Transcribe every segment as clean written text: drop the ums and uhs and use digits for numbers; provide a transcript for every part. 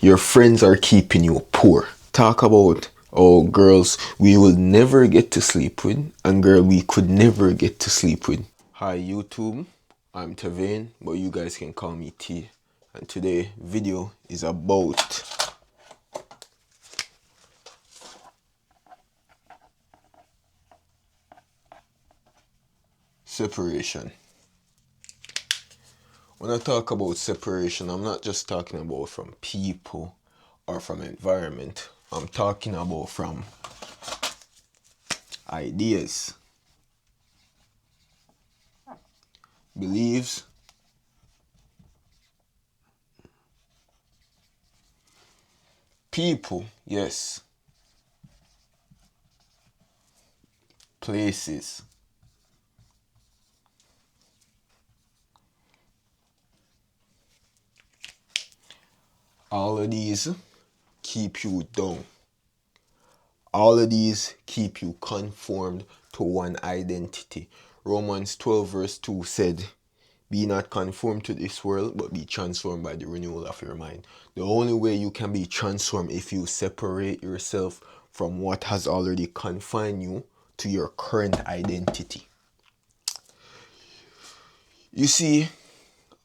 Your friends are keeping you poor. Talk about, oh, girls we will never get to sleep with, and girl we could never get to sleep with. Hi YouTube, I'm Tavane, but you guys can call me T. And today video is about separation. When I talk about separation, I'm not just talking about from people or from environment. I'm talking about from ideas, beliefs, people, yes, places. All of these keep you down. All of these keep you conformed to one identity. Romans 12 verse 2 said, "Be not conformed to this world, but be transformed by the renewal of your mind." The only way you can be transformed if you separate yourself from what has already confined you to your current identity. You see,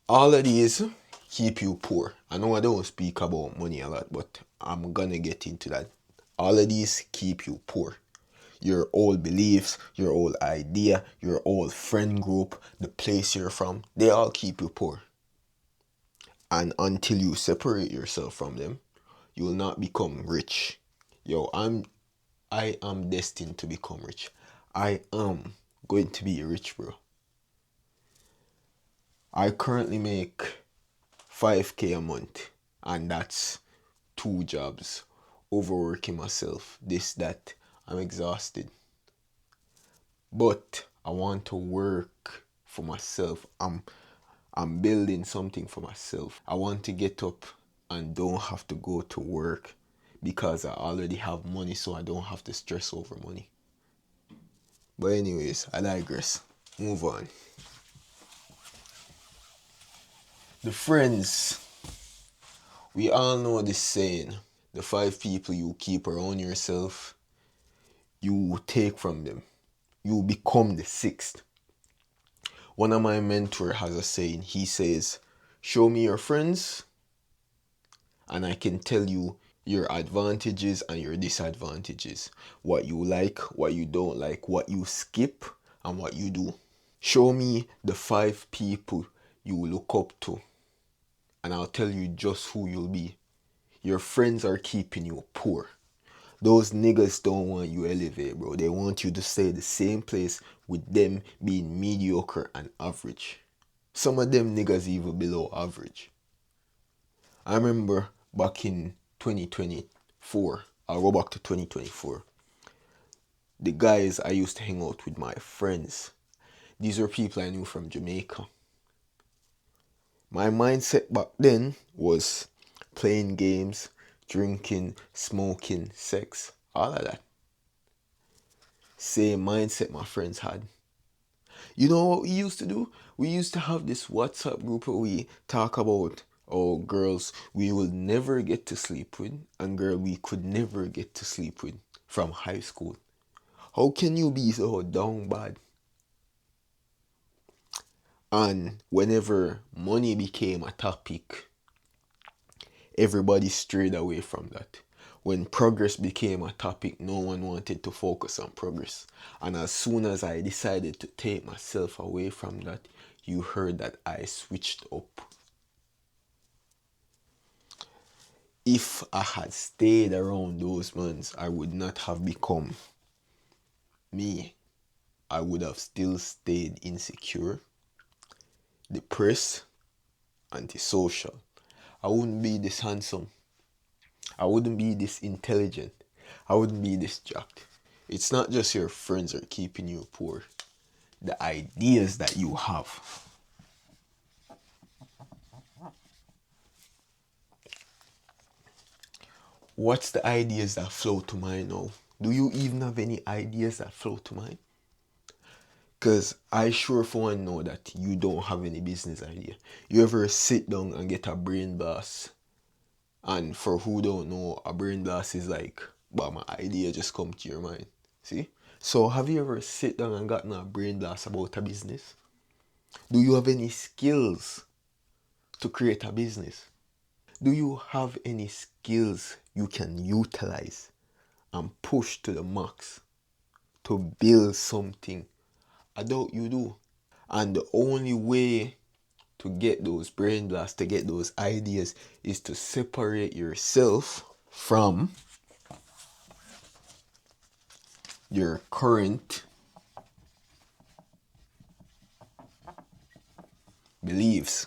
all of these keep you poor. I know I don't speak about money a lot, but I'm gonna get into that. All of these keep you poor. Your old beliefs, your old idea, your old friend group, the place you're from, they all keep you poor. And until you separate yourself from them, you will not become rich. I am destined to become rich. I am going to be rich, bro. I currently make 5K a month, and that's 2 jobs, overworking myself, this, that. I'm exhausted. But I want to work for myself. I'm building something for myself. I want to get up and don't have to go to work because I already have money, so I don't have to stress over money. But anyways, I digress. Move on. The friends. We all know this saying. The 5 people you keep around yourself, you take from them. You become the 6th. One of my mentors has a saying. He says, "Show me your friends and I can tell you your advantages and your disadvantages. What you like, what you don't like, what you skip, and what you do. Show me the 5 people you look up to, and I'll tell you just who you'll be." Your friends are keeping you poor. Those niggas don't want you elevate, bro. They want you to stay the same place with them being mediocre and average. Some of them niggas even below average. I remember back in 2024, I'll go back to 2024. The guys I used to hang out with, my friends, these were people I knew from Jamaica. My mindset back then was playing games, drinking, smoking, sex, all of that. Same mindset my friends had. You know what we used to do? We used to have this WhatsApp group where we talk about, oh, girls we will never get to sleep with, and girl we could never get to sleep with from high school. How can you be so down bad? And whenever money became a topic, everybody strayed away from that. When progress became a topic, no one wanted to focus on progress. And as soon as I decided to take myself away from that, you heard that I switched up. If I had stayed around those months, I would not have become me. I would have still stayed insecure, depressed, antisocial. I wouldn't be this handsome. I wouldn't be this intelligent. I wouldn't be this jacked. It's not just your friends are keeping you poor. The ideas that you have. What's the ideas that flow to mind now? Do you even have any ideas that flow to mind? Because I sure for one know that you don't have any business idea. You ever sit down and get a brain blast And for who don't know, a brain blast is like, but my idea just come to your mind. See? So have you ever sit down and gotten a brain blast about a business? Do you have any skills to create a business? Do you have any skills you can utilize and push to the max to build something? I doubt you do. And the only way to get those brain blasts, to get those ideas, is to separate yourself from your current beliefs.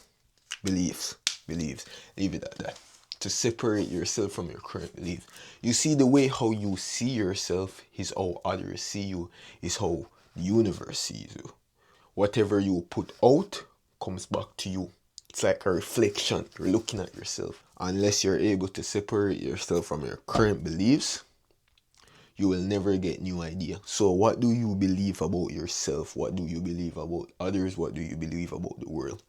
Beliefs. Leave it at that. To separate yourself from your current beliefs. You see, the way how you see yourself is how others see you, is how the universe sees you. Whatever you put out comes back to you. It's like a reflection. You're looking at yourself. Unless you're able to separate yourself from your current beliefs, you will never get new idea. So what do you believe about yourself? What do you believe about others? What do you believe about the world?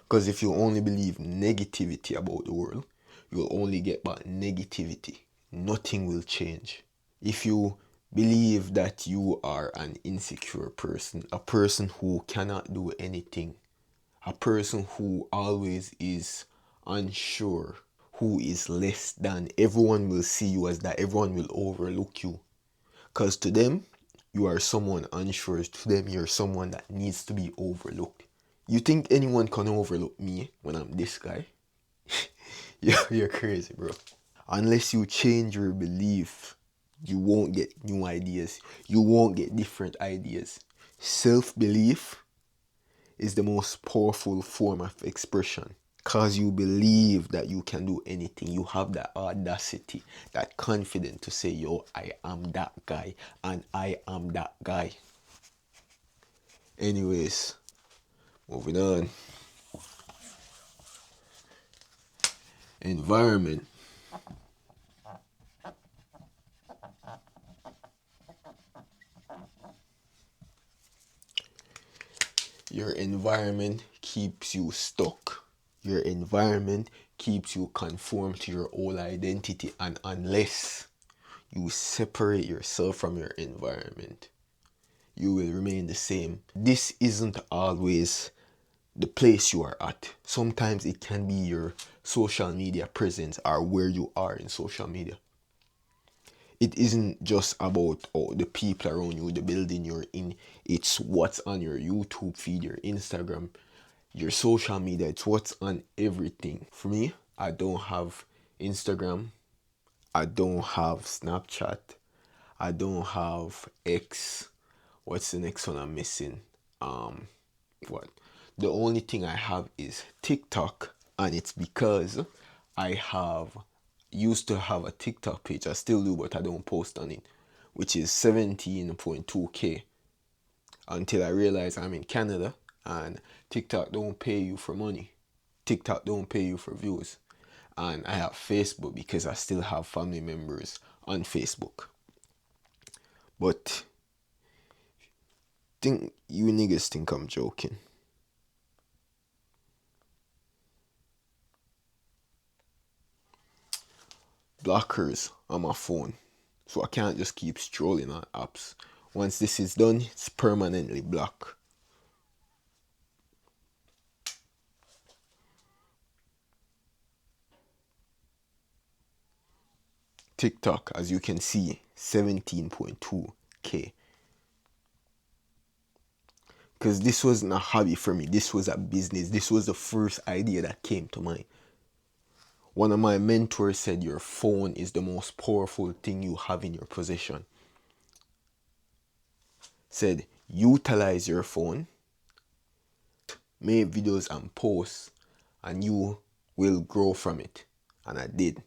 Because if you only believe negativity about the world, you'll only get back negativity. Nothing will change. If you believe that you are an insecure person, a person who cannot do anything, a person who always is unsure, who is less than, everyone will see you as that, everyone will overlook you. Because to them, you are someone unsure. To them, you're someone that needs to be overlooked. You think anyone can overlook me when I'm this guy? You're crazy, bro. Unless you change your belief, you won't get new ideas. You won't get different ideas. Self-belief is the most powerful form of expression. Because you believe that you can do anything. You have that audacity, that confidence to say, yo, I am that guy. And I am that guy. Anyways, moving on. Environment. Your environment keeps you stuck. Your environment keeps you conformed to your old identity, and unless you separate yourself from your environment, you will remain the same. This isn't always the place you are at. Sometimes it can be your social media presence or where you are in social media. It isn't just about the people around you, the building you're in. It's what's on your YouTube feed, your Instagram, your social media. It's what's on everything. For me, I don't have Instagram. I don't have Snapchat. I don't have X. What's the next one I'm missing? What? The only thing I have is TikTok, and it's because I have used to have a TikTok page. I still do, but I don't post on it, which is 17.2k. Until I realize I'm in Canada and TikTok don't pay you for money. TikTok don't pay you for views. And I have Facebook because I still have family members on Facebook. But think you niggas think I'm joking. Blockers on my phone, so I can't just keep strolling on apps. Once this is done, it's permanently blocked. TikTok, as you can see, 17.2k. Because this wasn't a hobby for me, this was a business. This was the first idea that came to mind. One of my mentors said your phone is the most powerful thing you have in your possession. Said utilize your phone, make videos and posts, and you will grow from it. And I did.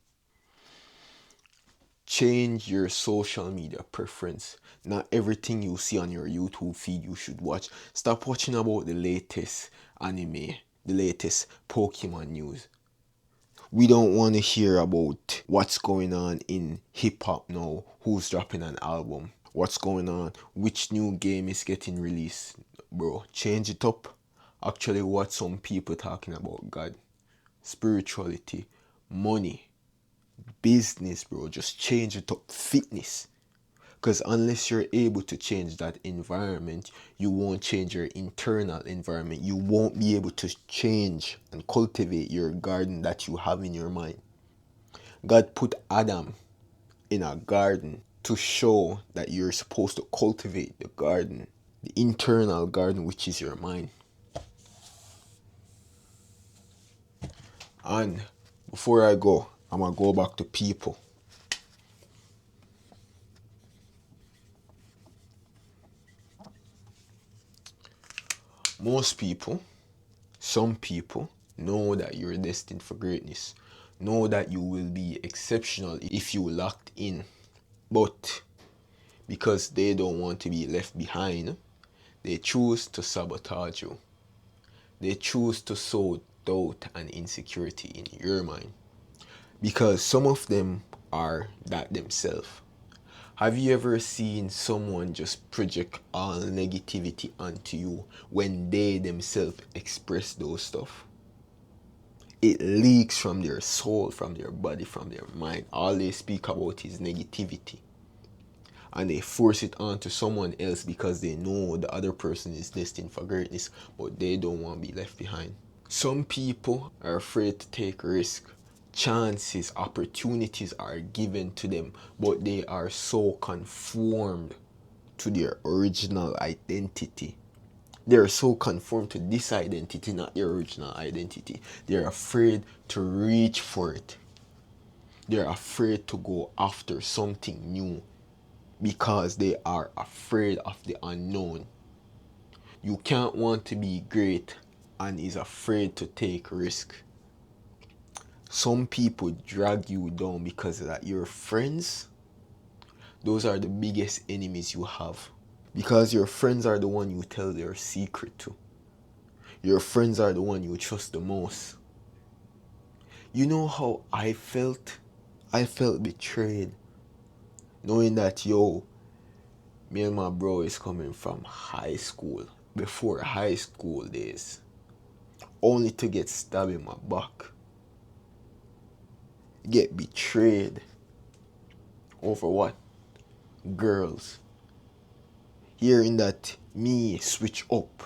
Change your social media preference. Not everything you see on your YouTube feed you should watch. Stop watching about the latest anime, the latest Pokemon news. We don't want to hear about what's going on in hip hop now, who's dropping an album, what's going on, which new game is getting released. Bro, change it up. Actually, what some people talking about God, spirituality, money, business, bro. Just change it up. Fitness. Because unless you're able to change that environment, you won't change your internal environment. You won't be able to change and cultivate your garden that you have in your mind. God put Adam in a garden to show that you're supposed to cultivate the garden, the internal garden, which is your mind. And before I go, I'm going to go back to people. Most people, some people, know that you're destined for greatness. Know that you will be exceptional if you locked in. But because they don't want to be left behind, they choose to sabotage you. They choose to sow doubt and insecurity in your mind. Because some of them are that themselves. Have you ever seen someone just project all negativity onto you when they themselves express those stuff? It leaks from their soul, from their body, from their mind. All they speak about is negativity. And they force it onto someone else because they know the other person is destined for greatness, but they don't want to be left behind. Some people are afraid to take risks. Chances, opportunities are given to them, but they are so conformed to their original identity. They're so conformed to this identity, not their original identity. They're afraid to reach for it. They're afraid to go after something new because they are afraid of the unknown. You can't want to be great and is afraid to take risk. Some people drag you down because of that. Your friends, those are the biggest enemies you have. Because your friends are the one you tell their secret to. Your friends are the one you trust the most. You know how I felt? I felt betrayed. Knowing that, yo, me and my bro is coming from high school. Before high school days. Only to get stabbed in my back. Get betrayed. Over what? Girls. Hearing that me switch up.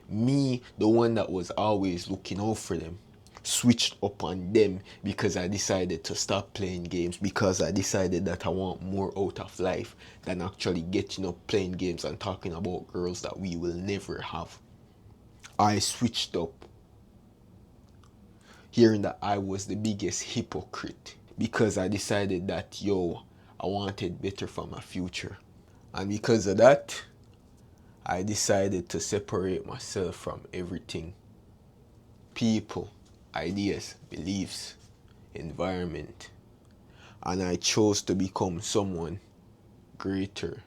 Me, the one that was always looking out for them, switched up on them because I decided to stop playing games, because I decided that I want more out of life than actually getting up, playing games and talking about girls that we will never have. I switched up. Hearing that I was the biggest hypocrite because I decided that, yo, I wanted better for my future. And because of that, I decided to separate myself from everything. People, ideas, beliefs, environment. And I chose to become someone greater.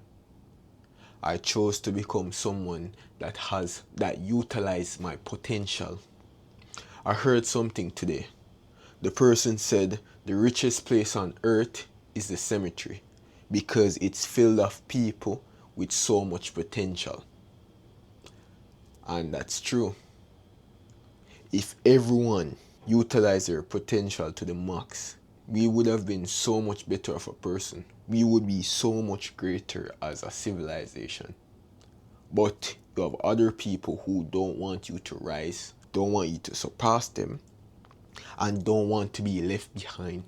I chose to become someone that utilizes my potential. I heard something today. The person said the richest place on earth is the cemetery because it's filled of people with so much potential. And that's true. If everyone utilized their potential to the max, we would have been so much better of a person. We would be so much greater as a civilization. But you have other people who don't want you to rise, don't want you to surpass them, and don't want to be left behind.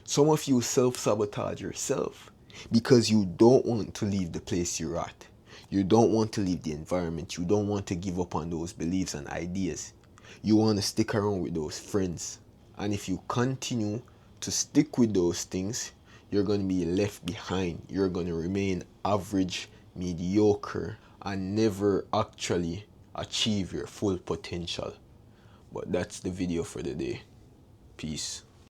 Some of you self-sabotage yourself because you don't want to leave the place you're at. You don't want to leave the environment. You don't want to give up on those beliefs and ideas. You want to stick around with those friends. And if you continue to stick with those things, you're going to be left behind. You're going to remain average, mediocre, and never actually achieve your full potential. But that's the video for the day. Peace.